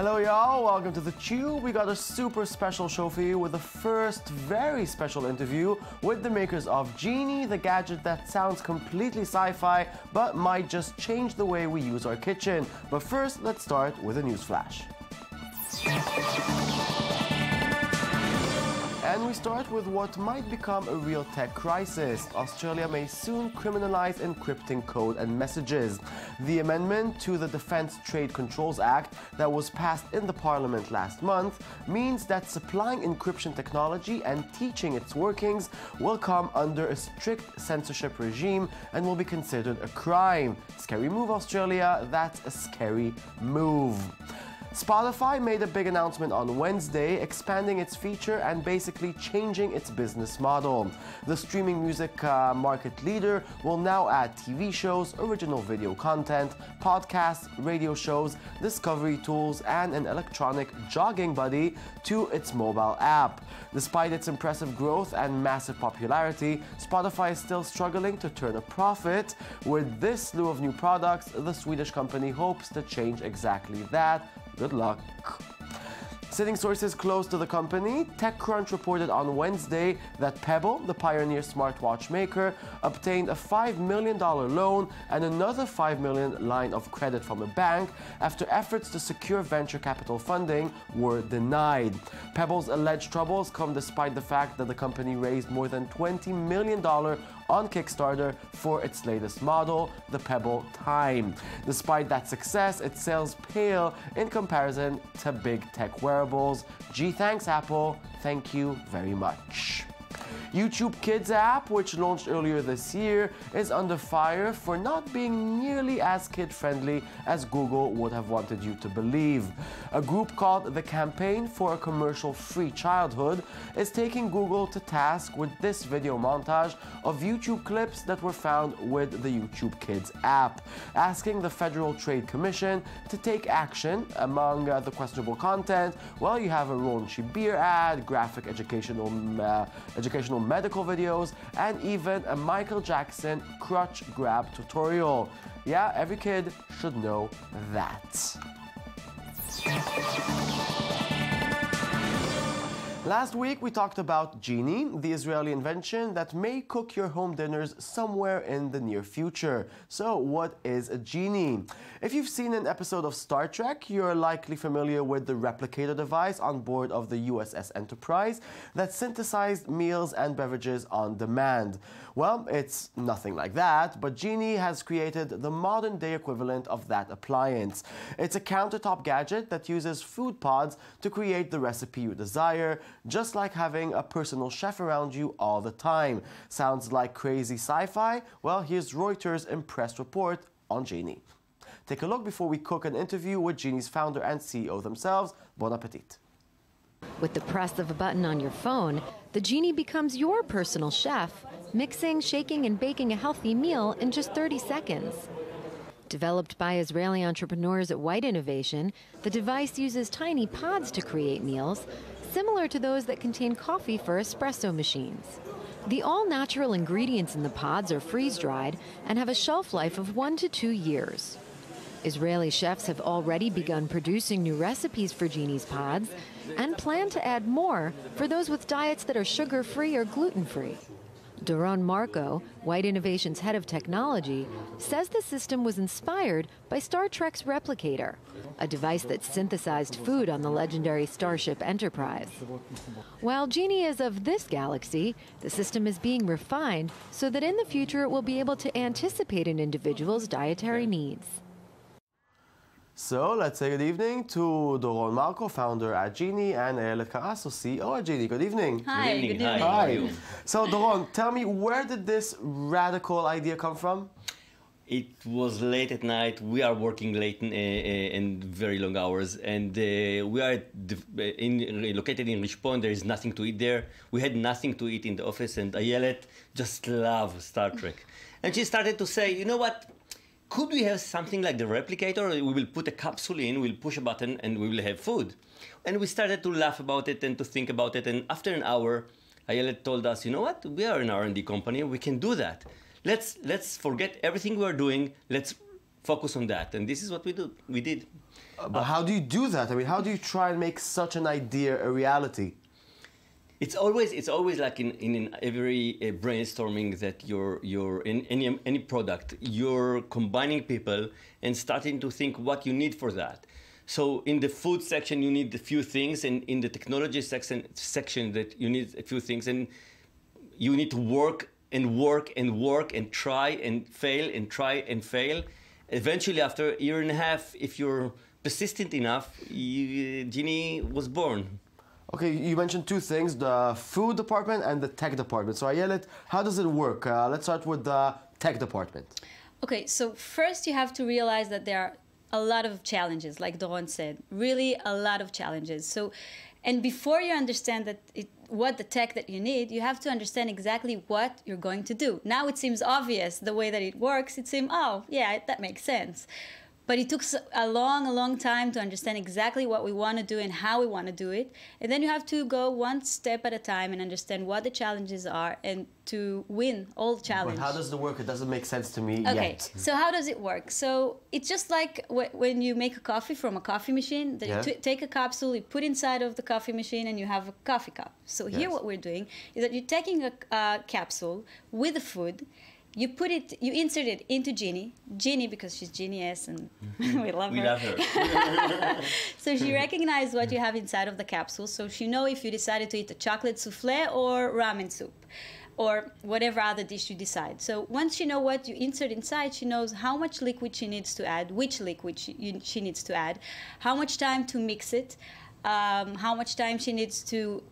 Hello y'all, welcome to The Tube. We got a super special show for you with the first very special interview with the makers of Genie, the gadget that sounds completely sci-fi but might just change the way we use our kitchen. But first, let's start with a news flash. And we start with what might become a real tech crisis. Australia may soon criminalize encrypting code and messages. The amendment to the Defence Trade Controls Act that was passed in the Parliament last month means that supplying encryption technology and teaching its workings will come under a strict censorship regime and will be considered a crime. Scary move, Australia. That's a scary move. Spotify made a big announcement on Wednesday, expanding its feature and basically changing its business model. The streaming music market leader will now add TV shows, original video content, podcasts, radio shows, discovery tools, and an electronic jogging buddy to its mobile app. Despite its impressive growth and massive popularity, Spotify is still struggling to turn a profit. With this slew of new products, the Swedish company hopes to change exactly that. Good luck. Citing sources close to the company, TechCrunch reported on Wednesday that Pebble, the pioneer smartwatch maker, obtained a $5 million loan and another $5 million line of credit from a bank after efforts to secure venture capital funding were denied. Pebble's alleged troubles come despite the fact that the company raised more than $20 million on Kickstarter for its latest model, the Pebble Time. Despite that success, its sales pale in comparison to big tech wearables. Gee, thanks Apple, thank you very much. YouTube Kids app, which launched earlier this year, is under fire for not being nearly as kid-friendly as Google would have wanted you to believe. A group called the Campaign for a Commercial-Free Childhood is taking Google to task with this video montage of YouTube clips that were found with the YouTube Kids app, asking the Federal Trade Commission to take action. Among the questionable content, well, you have a raunchy beer ad, graphic educational medical videos, and even a Michael Jackson crutch grab tutorial. Yeah, every kid should know that. Last week we talked about Genie, the Israeli invention that may cook your home dinners somewhere in the near future. So what is a Genie? If you've seen an episode of Star Trek, you're likely familiar with the replicator device on board of the USS Enterprise that synthesized meals and beverages on demand. Well, it's nothing like that, but Genie has created the modern day equivalent of that appliance. It's a countertop gadget that uses food pods to create the recipe you desire, just like having a personal chef around you all the time. Sounds like crazy sci-fi? Well, here's Reuters' Impressed report on Genie. Take a look before we cook an interview with Genie's founder and CEO themselves. Bon appetit. With the press of a button on your phone, the Genie becomes your personal chef, mixing, shaking, and baking a healthy meal in just 30 seconds. Developed by Israeli entrepreneurs at White Innovation, the device uses tiny pods to create meals, similar to those that contain coffee for espresso machines. The all-natural ingredients in the pods are freeze-dried and have a shelf life of 1 to 2 years. Israeli chefs have already begun producing new recipes for Genie's pods and plan to add more for those with diets that are sugar-free or gluten-free. Doron Marco, White Innovation's head of technology, says the system was inspired by Star Trek's Replicator, a device that synthesized food on the legendary Starship Enterprise. While Genie is of this galaxy, the system is being refined so that in the future it will be able to anticipate an individual's dietary needs. So let's say good evening to Doron Marco, founder at Genie, and Ayelet Karasso, CEO at Genie. Good evening. Hi. Good evening. Hi. How are you? So Doron, tell me, where did this radical idea come from? It was late at night. We are working late and very long hours, and we are located in Rishpon. There is nothing to eat there. We had nothing to eat in the office, and Ayelet just loves Star Trek. And she started to say, you know what? Could we have something like the replicator? We will put a capsule in, we'll push a button, and we will have food. And we started to laugh about it and to think about it. And after an hour, Ayelet told us, you know what? We are an R&D company. We can do that. Let's forget everything we are doing. Let's focus on that. And this is what we did. But how do you do that? I mean, how do you try and make such an idea a reality? It's always like in every brainstorming that you're in any product, you're combining people and starting to think what you need for that. So in the food section, you need a few things, and in the technology section that you need a few things, and you need to work and work and work and try and fail and try and fail. Eventually, after a year and a half, if you're persistent enough, Genie was born. Okay, you mentioned two things, the food department and the tech department. So Ayelet, how does it work? Let's start with the tech department. Okay, so first you have to realize that there are a lot of challenges, like Doron said, really a lot of challenges. So, and before you understand what the tech that you need, you have to understand exactly what you're going to do. Now it seems obvious the way that it works. It seems, oh, yeah, that makes sense. But it took a long time to understand exactly what we want to do and how we want to do it. And then you have to go one step at a time and understand what the challenges are and to win all challenges. But how does it work? It doesn't make sense to me Okay, yet. so how does it work? So it's just like when you make a coffee from a coffee machine, that you take a capsule, you put inside of the coffee machine, and you have a coffee cup. So here what we're doing is that you're taking a capsule with the food, you insert it into Genie, because she's genius and we love her. We love her. So she recognizes what you have inside of the capsule. So she knows if you decided to eat a chocolate souffle or ramen soup or whatever other dish you decide. So once she knows what you insert inside, she knows how much liquid she needs to add, which liquid she needs to add, how much time to mix it, how much time she needs to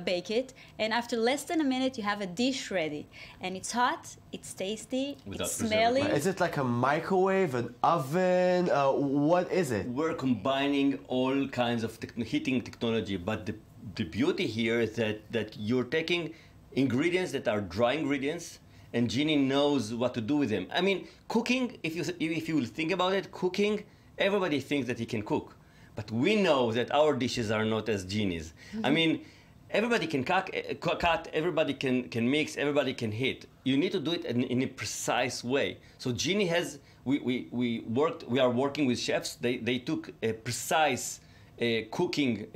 bake it, and after less than a minute you have a dish ready, and it's hot, it's tasty, it's smelly. Is it like a microwave, an oven? What is it? We're combining all kinds of heating technology, but the beauty here is that you're taking ingredients that are dry ingredients, and Genie knows what to do with them. I mean, cooking, if you think about it, cooking, everybody thinks that he can cook. But we know that our dishes are not as Genie's. I mean, everybody can cut, everybody can mix, everybody can heat. You need to do it in a precise way. So Genie has, we are working with chefs. They took a precise cooking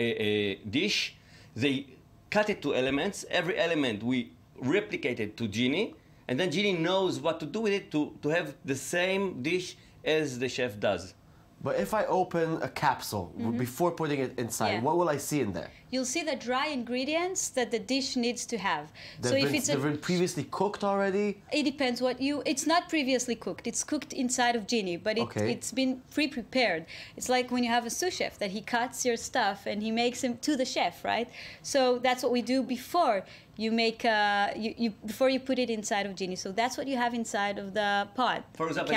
dish. They cut it to elements. Every element we replicated to Genie, and then Genie knows what to do with it to have the same dish as the chef does. But if I open a capsule before putting it inside, what will I see in there? You'll see the dry ingredients that the dish needs to have. They've been previously cooked already? It depends what it's not previously cooked. It's cooked inside of Genie, but it's been pre-prepared. It's like when you have a sous chef that he cuts your stuff and he makes them to the chef, right? So that's what we do before you make before you put it inside of Genie. So that's what you have inside of the pot. For example,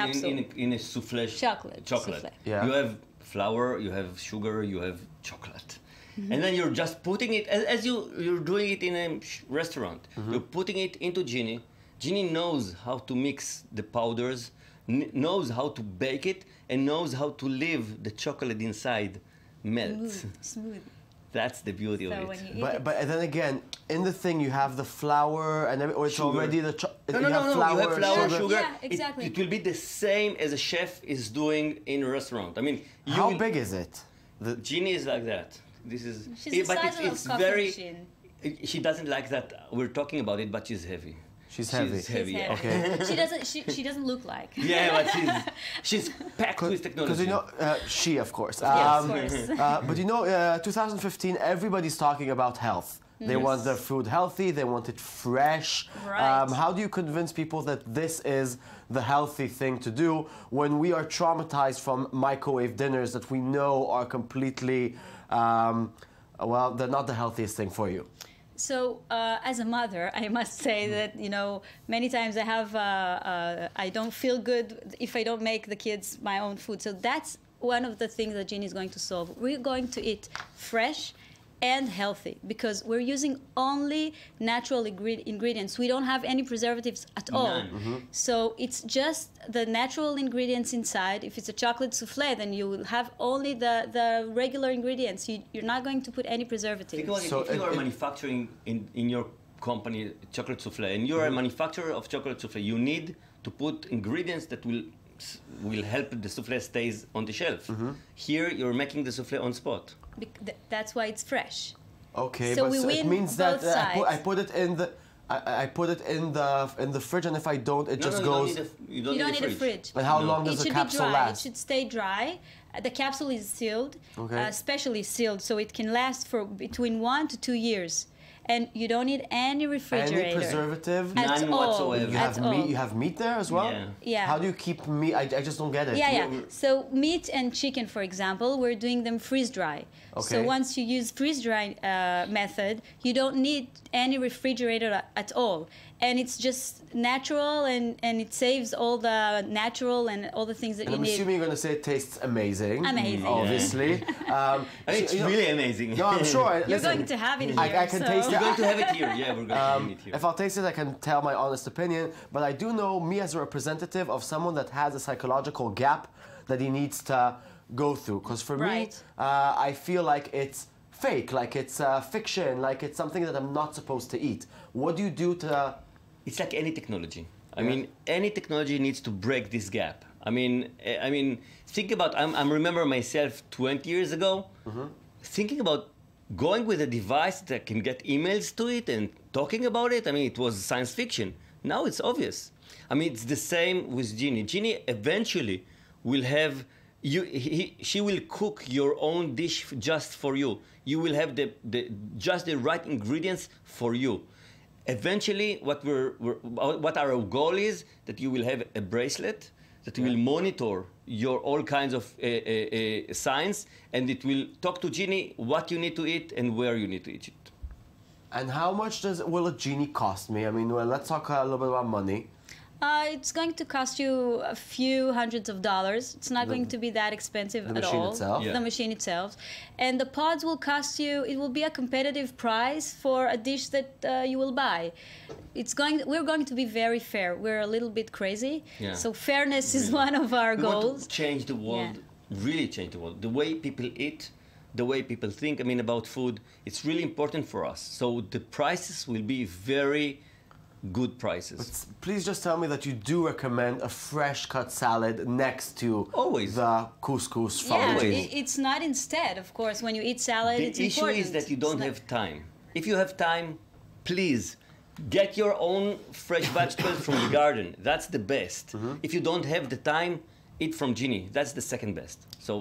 in a souffle, chocolate. Souffle. Yeah. You have flour, you have sugar, you have chocolate. And then you're just putting it, as you're doing it in a restaurant. You're putting it into Genie. Genie knows how to mix the powders, knows how to bake it, and knows how to leave the chocolate inside melt. Smooth. That's the beauty of it. But then again, in the thing you have the flour and or it's sugar. Already the No, you have flour, sugar. Yeah, exactly. It will be the same as a chef is doing in a restaurant. I mean, how big is it? The Genie is like that. This is. She's the size of a coffee machine. She doesn't like that we're talking about it, but she's heavy. She's heavy. She's heavy. Yeah. Okay. She doesn't look like. Yeah, but she's packed with technology. Because you know, she of course. Yes, of course. But you know, 2015, everybody's talking about health. They want their food healthy. They want it fresh. Right. How do you convince people that this is the healthy thing to do when we are traumatized from microwave dinners that we know are completely, well, they're not the healthiest thing for you? So, as a mother, I must say that, you know, many times I don't feel good if I don't make the kids my own food. So that's one of the things that Genie is going to solve. We're going to eat fresh and healthy because we're using only natural ingredients. We don't have any preservatives at all. So it's just the natural ingredients inside. If it's a chocolate souffle, then you will have only the regular ingredients. You're not going to put any preservatives. Because if you are manufacturing in your company chocolate souffle and you're a manufacturer of chocolate souffle, you need to put ingredients that will will help the souffle stays on the shelf. Here, you're making the souffle on spot. That's why it's fresh. Okay, So but we so it win means that both sides. I put it in the I put it in the fridge, and if I don't, it just goes. You You don't need a fridge. And how long It does the should be capsule dry. last? It should stay dry. The capsule is sealed, Okay. specially sealed, so it can last for between 1 to 2 years. And you don't need any refrigerator. Any preservative? At None all. whatsoever. You have At meat. all. You have meat there as well. Yeah. Yeah. How do you keep meat? I just don't get it. Yeah. So meat and chicken, for example, we're doing them freeze dry. So Okay. once you use freeze dry method, you don't need any refrigerator at all, and it's just natural, and it saves all the natural and all the things that And you I'm need. assuming you're going to say it tastes amazing. Amazing. Obviously. It's you know- really amazing. No, I'm sure. You're Listen, going to have it here. I can so. taste it. We're going to have it here. Yeah, we're going to have it here. If I'll taste it, I can tell my honest opinion. But I do know me as a representative of someone that has a psychological gap that he needs to go through. Because for Right. me, I feel like it's fake, like it's fiction, like it's something that I'm not supposed to eat. What do you do to... It's like any technology. I mean, any technology needs to break this gap. I mean, think about. I remember myself 20 years ago, thinking about going with a device that can get emails to it and talking about it. I mean, it was science fiction. Now it's obvious. I mean, it's the same with Genie. Genie eventually will have she will cook your own dish just for you. You will have just the right ingredients for you. Eventually, what our goal is that you will have a bracelet that will monitor your all kinds of signs, and it will talk to Genie what you need to eat and where you need to eat it. And how much will a Genie cost me? I mean, well, let's talk a little bit about money. It's going to cost you a few hundreds of dollars. It's not going to be that expensive The at machine all. itself? Yeah. The machine itself. And the pods will cost you, it will be a competitive price for a dish that you will buy. We're going to be very fair. We're a little bit crazy. Yeah. So fairness is one of our We goals. want to change the world, really change the world. The way people eat, the way people think, about food, it's really important for us. So the prices will be very good prices. Please just tell me that you do recommend a fresh cut salad next to Always. the couscous from Yeah, the Genie. it's not instead, of course. When you eat salad, The it's issue important. is that you It's don't not- have time. If you have time, please get your own fresh vegetables from the garden. That's the best. If you don't have the time, eat from Genie. That's the second best. So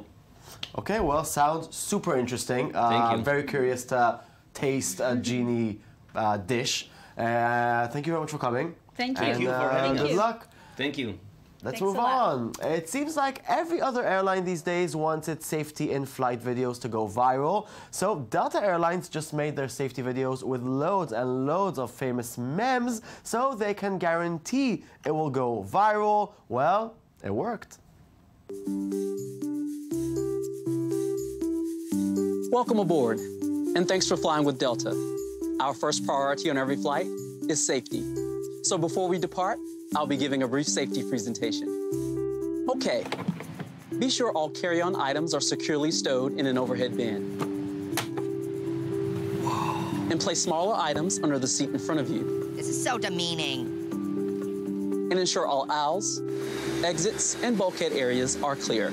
Okay, well, sounds super interesting. Thank you. Very curious to taste a Genie dish. Thank you very much for coming. Thank you. And, Thank you for having good us. luck. thank you. Let's Thanks move a lot. on. It seems like every other airline these days wants its safety in-flight videos to go viral. So Delta Airlines just made their safety videos with loads and loads of famous memes so they can guarantee it will go viral. Well, it worked. Welcome aboard, and thanks for flying with Delta. Our first priority on every flight is safety. So before we depart, I'll be giving a brief safety presentation. Okay, be sure all carry-on items are securely stowed in an overhead bin. And place smaller items under the seat in front of you. This is so demeaning. And ensure all aisles, exits, and bulkhead areas are clear.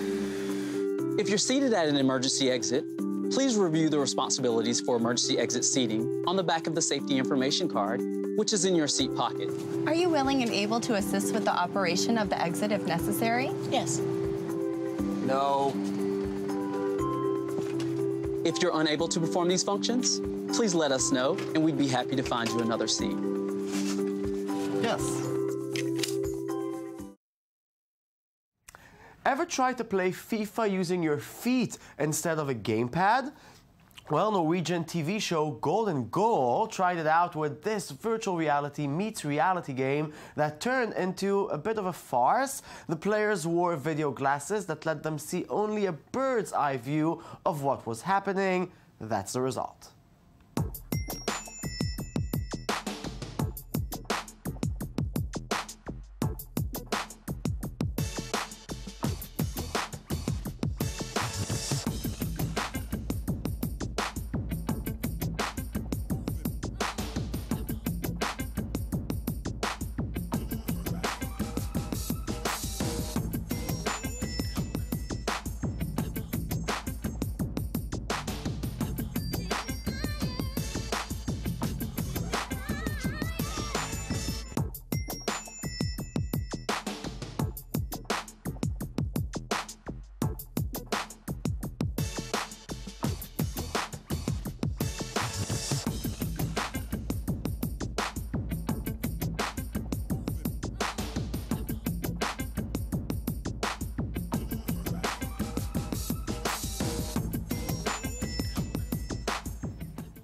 If you're seated at an emergency exit, please review the responsibilities for emergency exit seating on the back of the safety information card, which is in your seat pocket. Are you willing and able to assist with the operation of the exit if necessary? Yes. No. If you're unable to perform these functions, please let us know, and we'd be happy to find you another seat. Yes. Ever tried to play FIFA using your feet instead of a gamepad? Well, Norwegian TV show Golden Goal tried it out with this virtual reality meets reality game that turned into a bit of a farce. The players wore video glasses that let them see only a bird's eye view of what was happening. That's the result.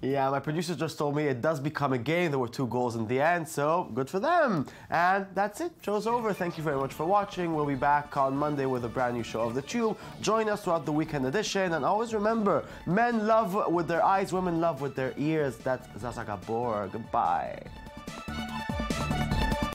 Yeah, my producer just told me it does become a game. There were 2 goals in the end, so good for them. And that's it. Show's over. Thank you very much for watching. We'll be back on Monday with a brand new show of The Tube. Join us throughout the weekend edition. And always remember, men love with their eyes, women love with their ears. That's Zaza Gabor. Goodbye.